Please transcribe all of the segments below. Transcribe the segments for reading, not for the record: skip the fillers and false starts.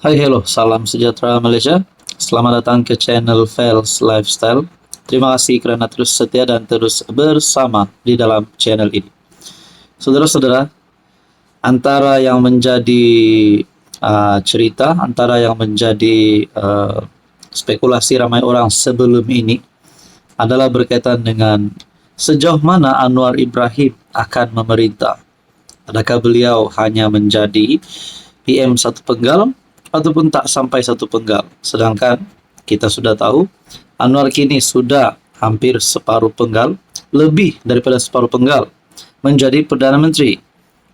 Hai, hello, salam sejahtera Malaysia. Selamat datang ke channel Fels Lifestyle. Terima kasih kerana terus setia dan terus bersama di dalam channel ini. Saudara-saudara, antara yang menjadi cerita, antara yang menjadi spekulasi ramai orang sebelum ini adalah berkaitan dengan sejauh mana Anwar Ibrahim akan memerintah. Adakah beliau hanya menjadi PM satu penggal ataupun tak sampai satu penggal? Sedangkan kita sudah tahu Anwar kini sudah hampir separuh penggal, lebih daripada separuh penggal, menjadi Perdana Menteri.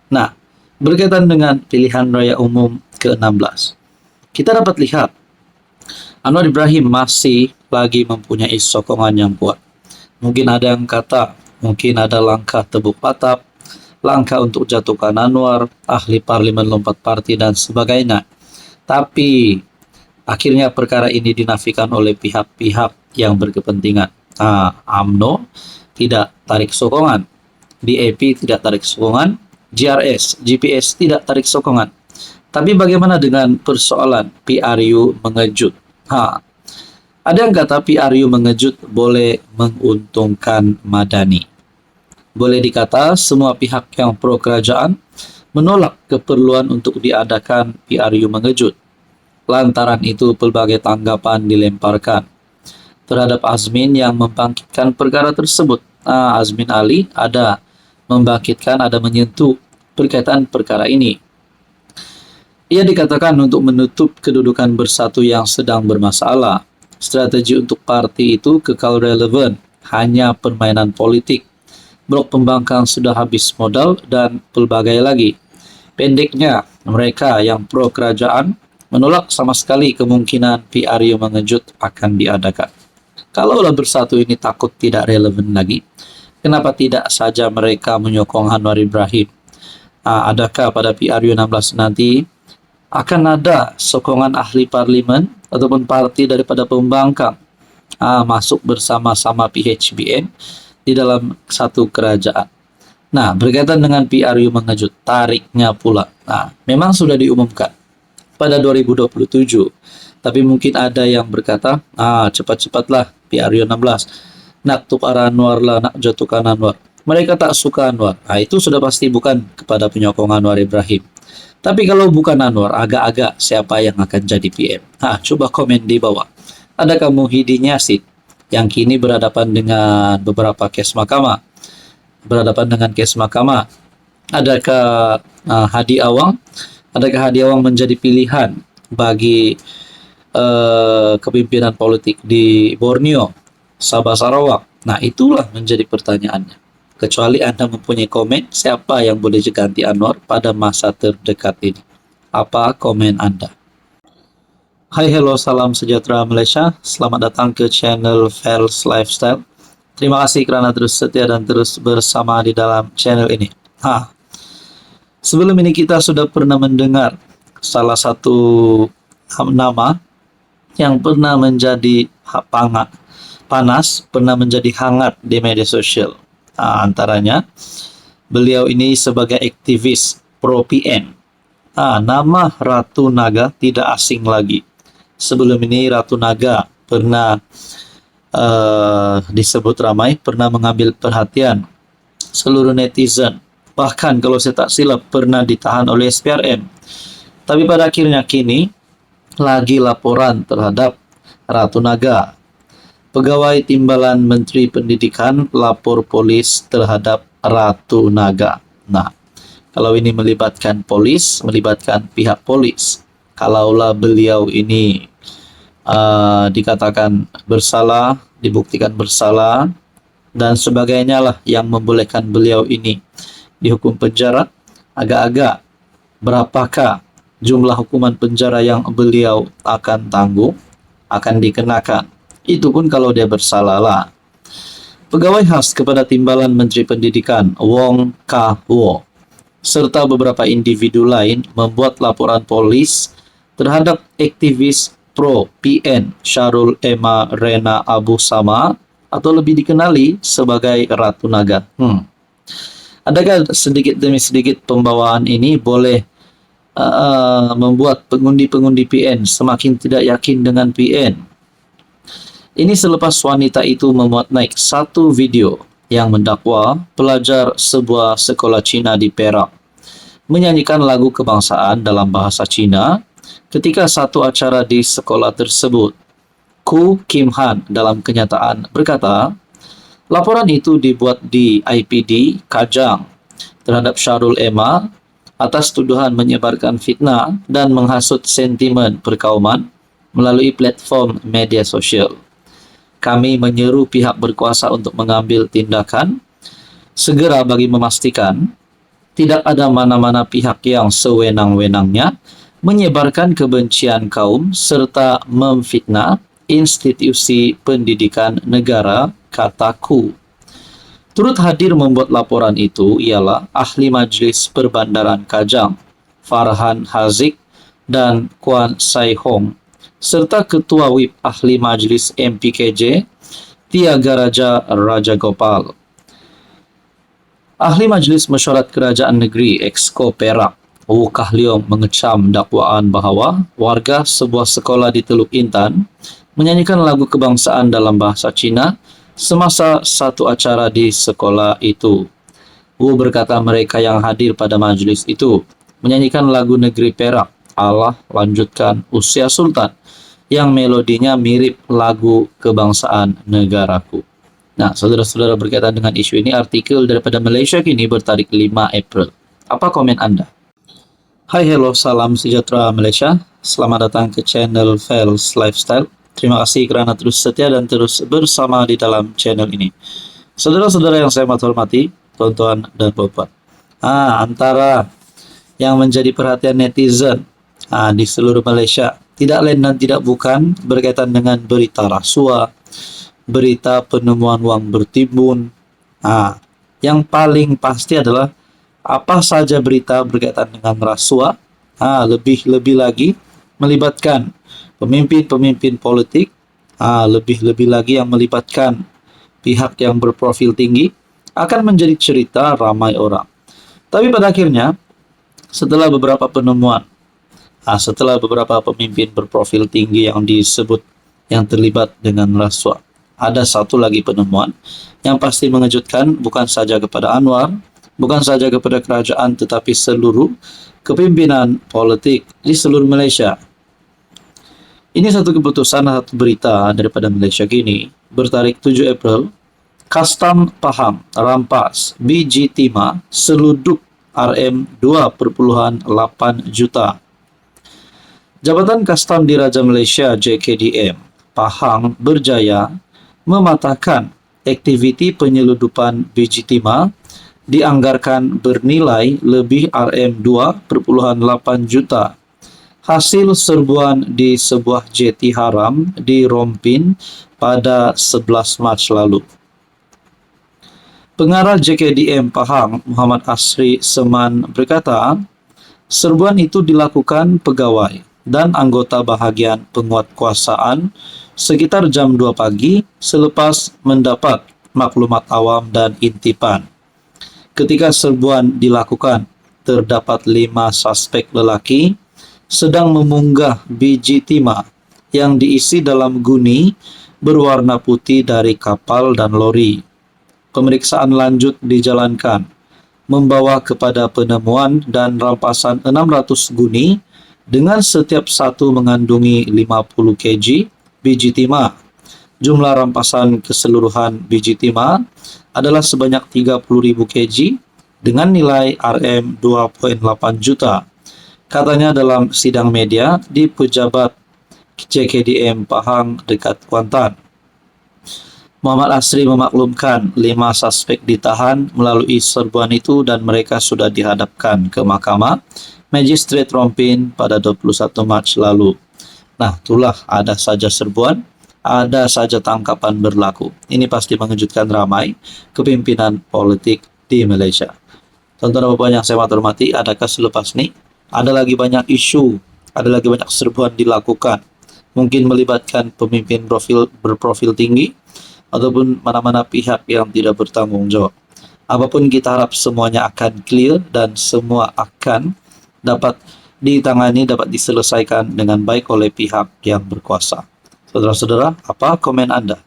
Nah, berkaitan dengan pilihan raya umum ke-16, kita dapat lihat Anwar Ibrahim masih lagi mempunyai sokongan yang kuat. Mungkin ada yang kata, mungkin ada langkah tebuk patap, langkah untuk jatuhkan Anwar, ahli parlimen lompat parti dan sebagainya. Tapi akhirnya perkara ini dinafikan oleh pihak-pihak yang berkepentingan. UMNO tidak tarik sokongan, DAP tidak tarik sokongan, GRS, GPS tidak tarik sokongan. Tapi bagaimana dengan persoalan PRU mengejut? Ada yang kata PRU mengejut boleh menguntungkan Madani. Boleh dikata semua pihak yang pro kerajaan menolak keperluan untuk diadakan PRU mengejut. Lantaran itu pelbagai tanggapan dilemparkan terhadap Azmin yang membangkitkan perkara tersebut. Azmin Ali ada membangkitkan, ada menyentuh berkaitan perkara ini. Ia dikatakan untuk menutup kedudukan bersatu yang sedang bermasalah. Strategi untuk parti itu kekal relevan, hanya permainan politik. Blok pembangkang sudah habis modal dan pelbagai lagi. Pendeknya, mereka yang pro kerajaan menolak sama sekali kemungkinan PRU mengejut akan diadakan. Kalaulah bersatu ini takut tidak relevan lagi, kenapa tidak saja mereka menyokong Anwar Ibrahim? Adakah pada PRU 16 nanti akan ada sokongan ahli parlimen ataupun parti daripada pembangkang masuk bersama-sama PHBN di dalam satu kerajaan? Nah, berkaitan dengan PRU mengejut, tariknya pula. Memang sudah diumumkan pada 2027. Tapi mungkin ada yang berkata, cepat-cepatlah PRU 16. Nak tukar Anwar lah, nak jatuhkan Anwar. Mereka tak suka Anwar. Itu sudah pasti bukan kepada penyokong Anwar Ibrahim. Tapi kalau bukan Anwar, agak-agak siapa yang akan jadi PM? Coba komen di bawah. Adakah Muhyiddin Yassin yang kini berhadapan dengan beberapa kes mahkamah? Adakah Hadi Awang? Adakah Hadi Awang menjadi pilihan bagi kepimpinan politik di Borneo, Sabah, Sarawak? Nah, itulah menjadi pertanyaannya. Kecuali Anda mempunyai komen, siapa yang boleh ganti Anwar pada masa terdekat ini? Apa komen Anda? Hai, hello, salam sejahtera Malaysia. Selamat datang ke channel Fels Lifestyle. Terima kasih kerana terus setia dan terus bersama di dalam channel ini. Sebelum ini kita sudah pernah mendengar salah satu nama yang pernah menjadi panas, pernah menjadi hangat di media sosial. Antaranya, beliau ini sebagai aktivis pro PN. Nama Ratu Naga tidak asing lagi. Sebelum ini Ratu Naga pernah disebut ramai, pernah mengambil perhatian seluruh netizen. Bahkan kalau saya tak silap pernah ditahan oleh SPRM. Tapi pada akhirnya kini lagi laporan terhadap Ratu Naga. Pegawai Timbalan Menteri Pendidikan lapor polis terhadap Ratu Naga. Nah, kalau ini melibatkan polis, melibatkan pihak polis. Kalaulah beliau ini dikatakan bersalah, dibuktikan bersalah, dan sebagainya lah yang membolehkan beliau ini dihukum penjara, agak-agak berapakah jumlah hukuman penjara yang beliau akan tanggung, akan dikenakan. Itu pun kalau dia bersalah lah. Pegawai khas kepada Timbalan Menteri Pendidikan, Wong Kah Wo, serta beberapa individu lain membuat laporan polis terhadap aktivis pro PN Syarul Ema Rena Abu Sama atau lebih dikenali sebagai Ratu Naga. Adakah sedikit demi sedikit pembawaan ini boleh membuat pengundi-pengundi PN semakin tidak yakin dengan PN. Ini selepas wanita itu memuat naik satu video yang mendakwa pelajar sebuah sekolah Cina di Perak menyanyikan lagu kebangsaan dalam bahasa Cina ketika satu acara di sekolah tersebut. Ku Kim Han dalam kenyataan berkata, laporan itu dibuat di IPD Kajang terhadap Syarul Emma atas tuduhan menyebarkan fitnah dan menghasut sentimen perkauman melalui platform media sosial. Kami menyeru pihak berkuasa untuk mengambil tindakan segera bagi memastikan tidak ada mana-mana pihak yang sewenang-wenangnya menyebarkan kebencian kaum serta memfitnah institusi pendidikan negara, kataku. Turut hadir membuat laporan itu ialah Ahli Majlis Perbandaran Kajang, Farhan Haziq dan Kuan Sai Hong, serta Ketua WIP Ahli Majlis MPKJ, Tiagaraja Raja Gopal. Ahli Majlis Mesyuarat Kerajaan Negeri Exco Perak, Wu Kah Leong mengecam dakwaan bahawa warga sebuah sekolah di Teluk Intan menyanyikan lagu kebangsaan dalam bahasa Cina semasa satu acara di sekolah itu. Wu berkata mereka yang hadir pada majlis itu menyanyikan lagu Negeri Perak, Allah lanjutkan usia Sultan, yang melodinya mirip lagu kebangsaan negaraku. Nah, saudara-saudara, berkaitan dengan isu ini, artikel daripada Malaysia Kini bertarik 5 April. Apa komen Anda? Hai, hello, salam sejahtera Malaysia. Selamat datang ke channel Fels Lifestyle. Terima kasih kerana terus setia dan terus bersama di dalam channel ini. Saudara-saudara yang saya hormati, tuan-tuan dan puan-puan. Antara yang menjadi perhatian netizen di seluruh Malaysia, tidak lain dan tidak bukan berkaitan dengan berita rasuah, berita penemuan wang bertimbun. Yang paling pasti adalah apa saja berita berkaitan dengan rasuah, lebih-lebih lagi melibatkan pemimpin-pemimpin politik, lebih-lebih lagi yang melibatkan pihak yang berprofil tinggi, akan menjadi cerita ramai orang. Tapi pada akhirnya, setelah beberapa penemuan, setelah beberapa pemimpin berprofil tinggi yang disebut yang terlibat dengan rasuah, ada satu lagi penemuan yang pasti mengejutkan, bukan saja kepada Anwar, bukan saja kepada kerajaan, tetapi seluruh kepimpinan politik di seluruh Malaysia. Ini satu keputusan, satu berita daripada Malaysia Kini bertarik 7 April. Kastam Pahang rampas biji timah seluduk RM2.8 juta. Jabatan Kastam Diraja Malaysia JKDM Pahang berjaya mematahkan aktiviti penyeludupan biji timah dianggarkan bernilai lebih RM2.8 juta. Hasil serbuan di sebuah jeti haram di Rompin pada 11 Mac lalu. Pengarah JKDM Pahang, Muhammad Asri Seman berkata, serbuan itu dilakukan pegawai dan anggota bahagian penguatkuasaan sekitar jam 2 pagi selepas mendapat maklumat awam dan intipan. Ketika serbuan dilakukan, terdapat 5 suspek lelaki sedang memunggah biji timah yang diisi dalam guni berwarna putih dari kapal dan lori. Pemeriksaan lanjut dijalankan, membawa kepada penemuan dan rampasan 600 guni dengan setiap satu mengandungi 50 kg biji timah. Jumlah rampasan keseluruhan biji timah adalah sebanyak 30.000 kg dengan nilai RM2.8 juta. Katanya dalam sidang media di pejabat JKDM Pahang dekat Kuantan. Muhammad Asri memaklumkan 5 suspek ditahan melalui serbuan itu dan mereka sudah dihadapkan ke Mahkamah Magistrate Rompin pada 21 Mac lalu. Nah, itulah, ada saja serbuan, ada saja tangkapan berlaku. Ini pasti mengejutkan ramai kepimpinan politik di Malaysia. Tuan-tuan dan puan yang saya hormati, adakah selepas ini ada lagi banyak isu, ada lagi banyak serbuan dilakukan, mungkin melibatkan pemimpin berprofil tinggi ataupun mana-mana pihak yang tidak bertanggung jawab. Apapun kita harap semuanya akan clear dan semua akan dapat ditangani dapat diselesaikan dengan baik oleh pihak yang berkuasa. Saudara-saudara, apa komen Anda?